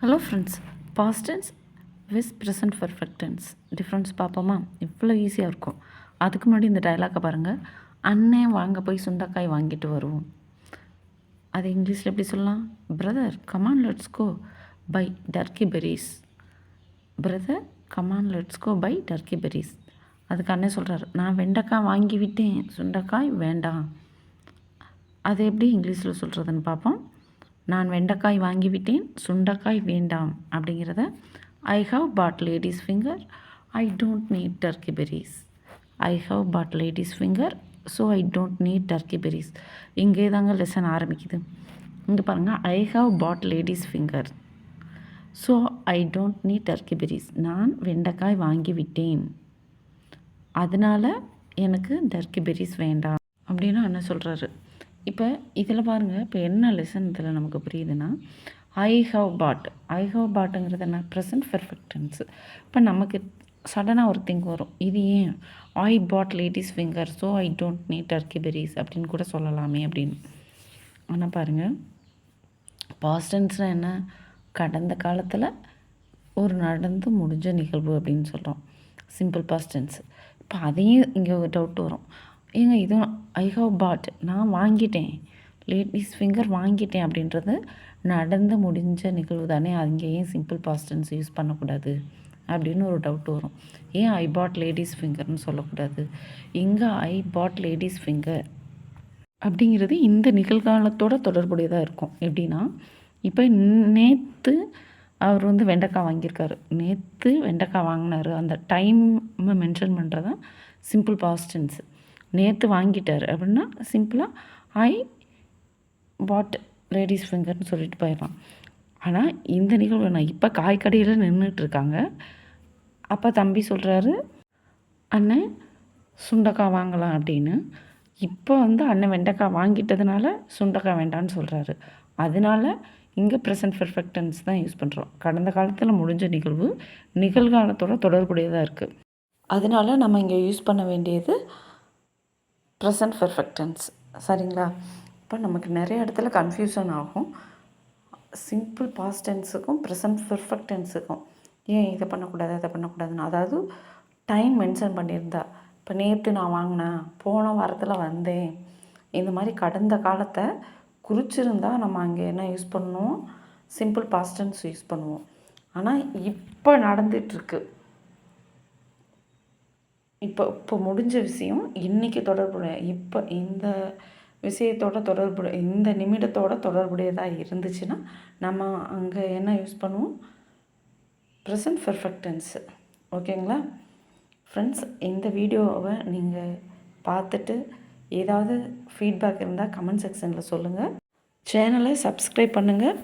Hello friends, past tense with present perfect tense difference பார்ப்போமா? இவ்வளோ ஈஸியாக இருக்கும். அதுக்கு முன்னாடி இந்த டைலாக்கை பாருங்கள். அண்ணன் வாங்க போய் சுண்டைக்காய் வாங்கிட்டு வருவோம். அது இங்கிலீஷில் எப்படி சொல்லலாம்? Brother come on let's go buy turkey berries. Brother come on let's go buy turkey berries. அதுக்கு அண்ணன் சொல்கிறார், நான் வெண்டைக்காய் வாங்கி விட்டேன், சுண்டைக்காய் வேண்டாம். அது எப்படி இங்கிலீஷில் சொல்கிறதுன்னு பார்ப்போம். நான் வெண்டைக்காய் வாங்கிவிட்டேன், சுண்டைக்காய் வேண்டாம் அப்படிங்கிறத I have bought ladies finger, I don't need turkey berries. I have bought ladies finger, so I don't need turkey berries. இங்கே தாங்க லெசன் ஆரம்பிக்குது. இங்கே பாருங்கள், I have bought ladies finger, so I don't need turkey berries. நான் வெண்டைக்காய் வாங்கிவிட்டேன், அதனால் எனக்கு டர்க்கி பெரிஸ் வேண்டாம் அப்படின்னு அண்ணன் சொல்கிறாரு. இப்போ இதில் பாருங்கள், இப்போ என்ன லெசன் இதில் நமக்கு புரியுதுன்னா, ஐ ஹவ் பாட்டுங்கிறது என்ன? Present perfect tense. இப்போ நமக்கு சடனாக ஒரு திங்க் வரும், இது ஏன் I bought ladies finger, so I don't need turkey berries அப்படின்னு கூட சொல்லலாமே அப்படின்னு. ஆனால் பாருங்கள், பாஸ்ட் டென்ஸ்னால் என்ன? கடந்த காலத்தில் ஒரு நடந்து முடிஞ்ச நிகழ்வு அப்படின்னு சொல்கிறோம், சிம்பிள் பாஸ்ட் டென்ஸ். இப்போ அதையும் இங்கே ஒரு டவுட் வரும், ஏங்க இதுவும் ஐ ஹவ் பாட், நான் வாங்கிட்டேன், லேடிஸ் ஃபிங்கர் வாங்கிட்டேன் அப்படின்றது நடந்து முடிஞ்ச நிகழ்வு தானே, அங்கேயும் சிம்பிள் பாஸ்ட் டென்ஸ் யூஸ் பண்ணக்கூடாது அப்படின்னு ஒரு டவுட் வரும். ஏன் ஐ பாட் லேடிஸ் ஃபிங்கர்னு சொல்லக்கூடாது? இங்கே ஐ பாட் லேடிஸ் ஃபிங்கர் அப்படிங்கிறது இந்த நிகழ்காலத்தோட தொடர்புடையதாக இருக்கும். எப்படின்னா, இப்போ நேற்று அவர் வெண்டைக்காய் வாங்கியிருக்காரு, நேற்று வெண்டைக்காய் வாங்கினார், அந்த டைமை மென்ஷன் பண்ணுறதான் சிம்பிள் பாஸ்ட் டென்ஸ். நேற்று வாங்கிட்டார் அப்படின்னா சிம்பிளாக ஐ பாட் லேடிஸ் ஃபிங்கர்னு சொல்லிட்டு போயிடலாம். ஆனால் இந்த நிகழ்வு நான் இப்போ காய்கடையில் நின்றுட்டுருக்காங்க. அப்போ தம்பி சொல்கிறாரு, அண்ணன் சுண்டைக்காய் வாங்கலாம் அப்படின்னு. இப்போ அண்ணன் வெண்டைக்காய் வாங்கிட்டதுனால சுண்டைக்காய் வேண்டான்னு சொல்கிறாரு. அதனால இங்கே ப்ரெசன்ட் பர்ஃபெக்ட் டென்ஸ் தான் யூஸ் பண்ணுறோம். கடந்த காலத்தில் முடிஞ்ச நிகழ்வு நிகழ்காலத்தோட தொடர்புடையதாக இருக்குது. அதனால நம்ம இங்கே யூஸ் பண்ண வேண்டியது ப்ரெசன்ட் பர்ஃபெக்ட் டென்ஸ். சரிங்களா? இப்போ நமக்கு நிறைய இடத்துல கன்ஃபியூஷன் ஆகும், சிம்பிள் பாஸ்ட் டென்ஸுக்கும் ப்ரெசன்ட் பர்ஃபெக்ட் டென்ஸுக்கும். ஏன் இதை பண்ணக்கூடாது அதை பண்ணக்கூடாதுன்னு, அதாவது டைம் மென்ஷன் பண்ணியிருந்தா, இப்போ நேற்று நான் வாங்கினேன், போன வாரத்தில் வந்தேன், இந்த மாதிரி கடந்த காலத்தை குறிச்சிருந்தா நம்ம அங்கே என்ன யூஸ் பண்ணுவோம்? சிம்பிள் பாஸ்ட் டென்ஸ் யூஸ் பண்ணுவோம். ஆனால் இப்போ நடந்துகிட்ருக்கு, இப்போ முடிஞ்ச விஷயம் இன்றைக்கி தொடர்புடைய, இப்போ இந்த விஷயத்தோட இந்த நிமிடத்தோட தொடர்புடையதாக இருந்துச்சுன்னா நம்ம அங்கே என்ன யூஸ் பண்ணுவோம்? Present perfect tens. ஓகேங்களா ஃப்ரெண்ட்ஸ்? இந்த வீடியோவை நீங்கள் பார்த்துட்டு ஏதாவது ஃபீட்பேக் இருந்தால் கமெண்ட் செக்ஷனில் சொல்லுங்கள். சேனலை சப்ஸ்கிரைப் பண்ணுங்கள்.